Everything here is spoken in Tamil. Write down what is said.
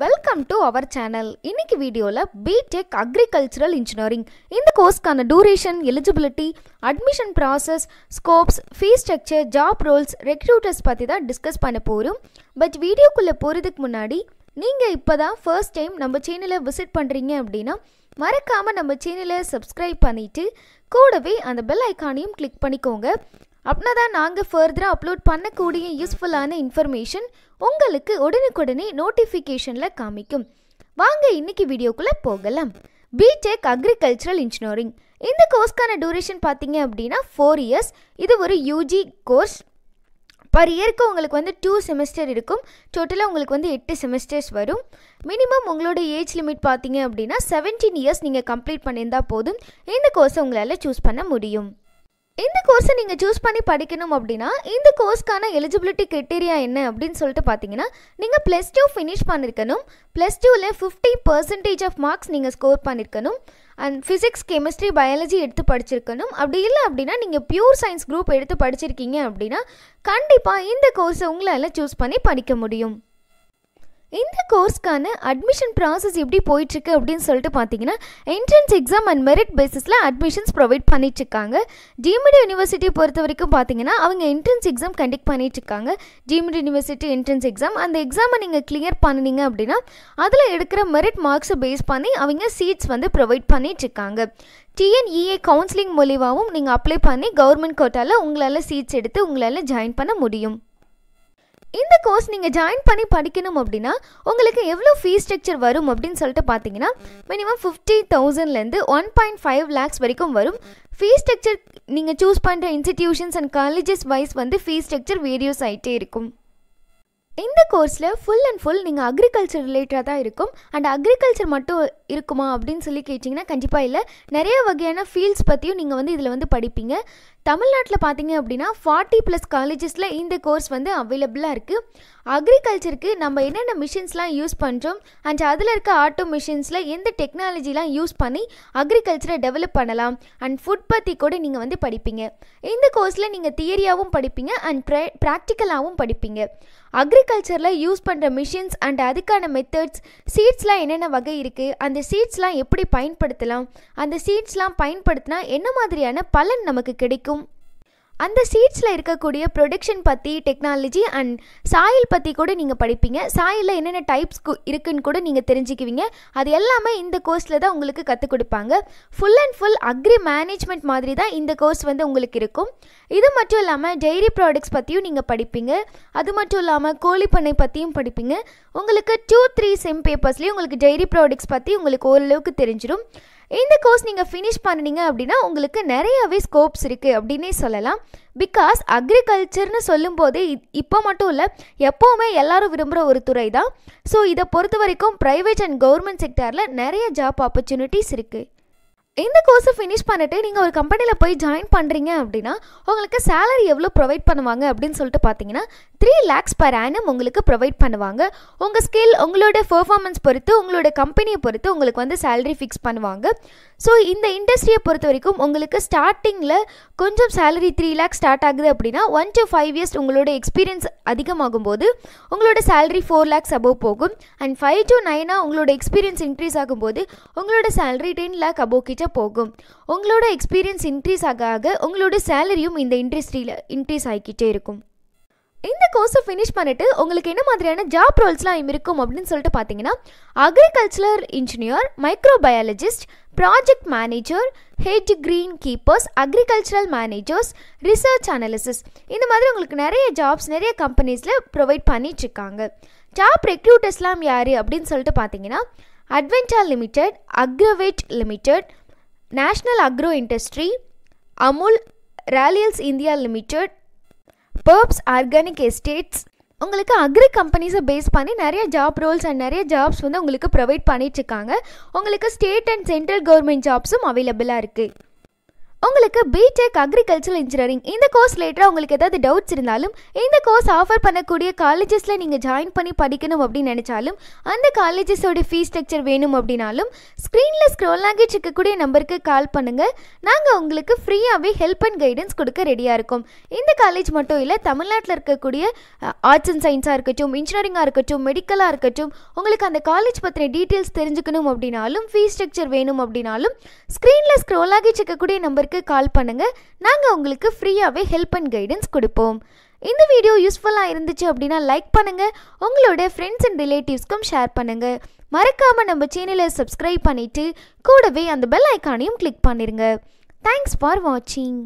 Welcome to our channel. இன்னைக்கு வீடியோவில் பிடெக் அக்ரிகல்ச்சரல் இன்ஜினியரிங் இந்த கோர்ஸ்க்கான duration, eligibility, admission process, scopes, fees structure, job roles, recruiters பற்றி தான் டிஸ்கஸ் பண்ண போகிறோம். பட் வீடியோக்குள்ளே போகிறதுக்கு முன்னாடி நீங்கள் இப்போ தான் ஃபர்ஸ்ட் டைம் நம்ம சேனலை விசிட் பண்ணுறீங்க அப்படின்னா மறக்காமல் நம்ம சேனலை சப்ஸ்கிரைப் பண்ணிவிட்டு கூடவே அந்த பெல் ஐக்கானையும் கிளிக் பண்ணிக்கோங்க. அப்படின்னா தான் நாங்கள் ஃபர்தராக அப்லோட் பண்ணக்கூடிய யூஸ்ஃபுல்லான இன்ஃபர்மேஷன் உங்களுக்கு உடனுக்குடனே நோட்டிஃபிகேஷனில் காமிக்கும். வாங்க இன்னைக்கு வீடியோக்குள்ளே போகலாம். பிடெக் அக்ரிகல்ச்சரல் இன்ஜினியரிங் இந்த கோர்ஸ்க்கான டூரேஷன் பார்த்தீங்க அப்படின்னா 4 years. இது ஒரு யூஜி கோர்ஸ். பர் இயருக்கு உங்களுக்கு 2 செமஸ்டர் இருக்கும். டோட்டலாக உங்களுக்கு 8 செமஸ்டர்ஸ் வரும். மினிமம் உங்களோட ஏஜ் லிமிட் பார்த்தீங்க அப்படின்னா 17 years நீங்கள் கம்ப்ளீட் பண்ணியிருந்தால் போதும் இந்த கோர்ஸை உங்களால் சூஸ் பண்ண முடியும். இந்த கோர்ஸை நீங்கள் சூஸ் பண்ணி படிக்கணும் அப்படின்னா இந்த கோர்ஸ்க்கான எலிஜிபிலிட்டி கிரைட்டீரியா என்ன அப்படின்னு சொல்லிட்டு பார்த்தீங்கன்னா நீங்கள் +2 ஃபினிஷ் பண்ணியிருக்கணும். +2ல் 50% ஆஃப் மார்க்ஸ் நீங்கள் ஸ்கோர் பண்ணியிருக்கணும். அண்ட் ஃபிசிக்ஸ், கெமிஸ்ட்ரி, பயாலஜி எடுத்து படிச்சிருக்கணும். அப்படி இல்லை அப்படின்னா நீங்கள் பியூர் சயின்ஸ் குரூப் எடுத்து படிச்சிருக்கீங்க அப்படின்னா கண்டிப்பாக இந்த கோர்ஸை உங்களால் சூஸ் பண்ணி படிக்க முடியும். இந்த கோர்ஸ்க்கான அட்மிஷன் ப்ராசஸ் எப்படி போயிட்டுருக்கு அப்படின்னு சொல்லிட்டு பார்த்தீங்கன்னா என்ட்ரன்ஸ் எக்ஸாம் அண்ட் மெரிட் பேசிஸில் அட்மிஷன்ஸ் ப்ரொவைட் பண்ணிட்டுருக்காங்க. ஜிஎம்டி யூனிவர்சிட்டி பொறுத்த வரைக்கும் பார்த்தீங்கன்னா அவங்க என்ட்ரன்ஸ் எக்ஸாம் கண்டக்ட் பண்ணிட்டுருக்காங்க. ஜிஎம்டி யூனிவர்சிட்டி என்ட்ரன்ஸ் எக்ஸாம், அந்த எக்ஸாமை நீங்கள் கிளியர் பண்ணினீங்க அப்படின்னா அதில் எடுக்கிற மெரிட் மார்க்ஸை பேஸ் பண்ணி அவங்க சீட்ஸ் ப்ரொவைட் பண்ணிட்டுருக்காங்க. டிஎன்இஏ கவுன்சிலிங் மூலியமாகவும் நீங்கள் அப்ளை பண்ணி கவர்மெண்ட் கோட்டாவில் உங்களால் சீட்ஸ் எடுத்து உங்களால் ஜாயின் பண்ண முடியும். இந்த கோர்ஸ் நீங்கள் ஜாயின் பண்ணி படிக்கணும் அப்படின்னா உங்களுக்கு எவ்வளோ ஃபீஸ் ஸ்ட்ரக்சர் வரும் அப்படின்னு சொல்லிட்டு பார்த்தீங்கன்னா மினிமம் 50,000லேருந்து 1.5 lakhs வரைக்கும் வரும். ஃபீஸ் ஸ்ட்ரக்சர் நீங்கள் சூஸ் பண்ணுற institutions and colleges wise fee structure various ஆகிட்டே இருக்கும். இந்த கோர்ஸில் ஃபுல் அண்ட் ஃபுல் நீங்கள் அக்ரிகல்ச்சர் ரிலேட்டடாக தான் இருக்கும். அண்ட் அக்ரிகல்ச்சர் மட்டும் இருக்குமா அப்படின்னு சொல்லி கேட்டிங்கன்னா கண்டிப்பாக இல்லை. நிறைய வகையான ஃபீல்ட்ஸ் பற்றியும் நீங்கள் இதில் படிப்பீங்க. தமிழ்நாட்டில் பார்த்தீங்க அப்படின்னா 40+ காலேஜஸில் இந்த கோர்ஸ் அவைலபிளாக இருக்குது. அக்ரிகல்ச்சருக்கு நம்ம என்னென்ன மிஷின்ஸ்லாம் யூஸ் பண்ணுறோம் அண்ட் அதில் இருக்க ஆட்டோ மிஷின்ஸில் எந்த டெக்னாலஜிலாம் யூஸ் பண்ணி அக்ரிகல்ச்சரை டெவலப் பண்ணலாம் அண்ட் ஃபுட் பற்றி கூட நீங்கள் படிப்பீங்க. இந்த கோர்ஸில் நீங்கள் தியரியாகவும் படிப்பீங்க அண்ட் ப்ராக்டிக்கலாகவும் படிப்பீங்க. அக்ரிகல்ச்சரில் யூஸ் பண்ணுற மிஷின்ஸ் அண்ட் அதுக்கான மெத்தட்ஸ், சீட்ஸ்லாம் என்னென்ன வகை இருக்குது, அந்த சீட்ஸ்லாம் எப்படி பயன்படுத்தலாம், அந்த சீட்ஸ்லாம் பயன்படுத்தினா என்ன மாதிரியான பலன் நமக்கு கிடைக்கும், அந்த சீட்ஸில் இருக்கக்கூடிய ப்ரொடக்ஷன் பற்றி, டெக்னாலஜி அண்ட் சாயில் பற்றி கூட நீங்கள் படிப்பீங்க. சாயிலில் என்னென்ன டைப்ஸ் இருக்குன்னு கூட நீங்கள் தெரிஞ்சுக்குவீங்க. அது எல்லாமே இந்த கோர்ஸில் தான் உங்களுக்கு கற்றுக் கொடுப்பாங்க. Full and full agri management மாதிரி தான் இந்த கோர்ஸ் உங்களுக்கு இருக்கும். இது மட்டும் இல்லாமல் டெய்ரி ப்ராடக்ட்ஸ் பற்றியும் நீங்கள் படிப்பீங்க. அது மட்டும் இல்லாமல் கோழி பண்ணை பற்றியும் படிப்பீங்க. உங்களுக்கு 2-3 செம் பேப்பர்ஸ்லேயும் உங்களுக்கு டெய்ரி ப்ராடக்ட்ஸ் பற்றி உங்களுக்கு ஓரளவுக்கு தெரிஞ்சிடும். இந்த கோர்ஸ் நீங்கள் ஃபினிஷ் பண்ணினீங்க அப்படின்னா உங்களுக்கு நிறையவே ஸ்கோப்ஸ் இருக்குது அப்படின்னே சொல்லலாம். பிகாஸ் அக்ரிகல்ச்சர்னு சொல்லும் போதே இப்போ மட்டும் இல்லை, எப்போவுமே எல்லாரும் விரும்புகிற ஒரு துறை தான். ஸோ இதை பொறுத்த வரைக்கும் ப்ரைவேட் அண்ட் கவர்மெண்ட் செக்டாரில் நிறைய ஜாப் ஆப்பர்ச்சுனிட்டிஸ் இருக்குது. இந்த கோர்ஸை ஃபினிஷ் பண்ணிவிட்டு நீங்கள் ஒரு கம்பெனியில் போய் ஜாயின் பண்ணுறீங்க அப்படின்னா உங்களுக்கு சேலரி எவ்வளோ ப்ரொவைட் பண்ணுவாங்க அப்படின்னு சொல்லிட்டு பார்த்தீங்கன்னா 3 lakhs per annum உங்களுக்கு ப்ரொவைட் பண்ணுவாங்க. உங்கள் ஸ்கில், உங்களோட பெர்ஃபார்மன்ஸ் பொறுத்து, உங்களோட கம்பெனியை பொறுத்து உங்களுக்கு சேலரி ஃபிக்ஸ் பண்ணுவாங்க. ஸோ இந்த இண்டஸ்ட்ரியை பொறுத்த வரைக்கும் உங்களுக்கு ஸ்டார்டிங்கில் கொஞ்சம் சேலரி 3 lakhs ஸ்டார்ட் ஆகுது அப்படின்னா 1 to 5 years உங்களோட எக்ஸ்பீரியன்ஸ் அதிகமாகும் போது உங்களோட சேலரி 4 lakhs above போகும். அண்ட் 5 to 9 உங்களோட எக்ஸ்பீரியன்ஸ் இன்க்ரீஸ் ஆகும்போது உங்களோட சேலரி 10 lakh above கிட்ட போகும். உங்களோட எக்ஸ்பீரியன்ஸ் இன்க்ரீஸ் ஆக உங்களோட சேலரியும் இந்த இண்டஸ்ட்ரியில் இன்க்ரீஸ் ஆகிக்கிட்டே இருக்கும். இந்த கோர்ஸை ஃபினிஷ் பண்ணிவிட்டு உங்களுக்கு என்ன மாதிரியான ஜாப் ரோல்ஸ்லாம் இருக்கும் அப்படின்னு சொல்லிட்டு பார்த்தீங்கன்னா agricultural engineer, microbiologist, project manager, head green keepers, agricultural managers, research analysis, இந்த மாதிரி உங்களுக்கு நிறைய ஜாப்ஸ் நிறைய கம்பெனிஸில் ப்ரொவைட் பண்ணிட்டுருக்காங்க. ஜாப் ரெக்ரூட்டர்ஸ்லாம் யார் அப்படின்னு சொல்லிட்டு பார்த்தீங்கன்னா Advanta limited, Agrovet limited, national agro industry, Amul, Rallis India limited, பர்ப்ஸ் ஆர்கானிக் எஸ்டேட்ஸ், உங்களுக்கு அக்ரி கம்பெனிஸை பேஸ் பண்ணி நிறைய ஜாப் ரோல்ஸ் அண்ட் நிறைய ஜாப்ஸ் உங்களுக்கு ப்ரொவைட் பண்ணிட்டுருக்காங்க. உங்களுக்கு ஸ்டேட் அண்ட் சென்ட்ரல் கவர்மெண்ட் ஜாப்ஸும் அவைலபிளாக இருக்குது. உங்களுக்கு பிடெக் அக்ரிகல்ச்சரல் இன்ஜினியரிங் இந்த கோர்ஸ் ரிலேட்டடாக உங்களுக்கு ஏதாவது டவுட்ஸ் இருந்தாலும், இந்த கோர்ஸ் ஆஃபர் பண்ணக்கூடிய காலேஜஸில் நீங்கள் ஜாயின் பண்ணி படிக்கணும் அப்படின்னு நினச்சாலும், அந்த காலேஜஸோட ஃபீஸ் ஸ்ட்ரக்சர் வேணும் அப்படின்னாலும் ஸ்க்ரீனில் ஸ்க்ரோல் ஆகி இருக்கக்கூடிய நம்பருக்கு கால் பண்ணுங்கள். நாங்கள் உங்களுக்கு ஃப்ரீயாகவே ஹெல்ப் அண்ட் கைடன்ஸ் கொடுக்க ரெடியாக இருக்கோம். இந்த காலேஜ் மட்டும் இல்லை, தமிழ்நாட்டில் இருக்கக்கூடிய ஆர்ட்ஸ் அண்ட் சயின்ஸாக இருக்கட்டும், இன்ஜினியரிங்காக இருக்கட்டும், மெடிக்கலாக இருக்கட்டும், உங்களுக்கு அந்த காலேஜ் பற்றின டீட்டெயில்ஸ் தெரிஞ்சுக்கணும் அப்படின்னாலும், ஃபீஸ் ஸ்ட்ரக்சர் வேணும் அப்படின்னாலும் ஸ்க்ரீனில் ஸ்க்ரோல் ஆகி இருக்கக்கூடிய நம்பருக்கு கால் பண்ணுங்க. நாங்க உங்களுக்கு ஃப்ரீயாவே ஹெல்ப் அண்ட் கைடன்ஸ் கொடுப்போம். இந்த வீடியோ யூஸ்ஃபுல்லா இருந்துச்சு அப்படின்னா லைக் பண்ணுங்க, உங்களோட ஃப்ரெண்ட்ஸ் அண்ட் ரிலேட்டிவ்ஸ்க்கும் ஷேர் பண்ணுங்க. மறக்காம நம்ம சேனலை சப்ஸ்கிரைப் பண்ணிட்டு கூடவே அந்த பெல் ஐகானையும் கிளிக் பண்ணிருங்க. தேங்க்ஸ் ஃபார் வாட்சிங்.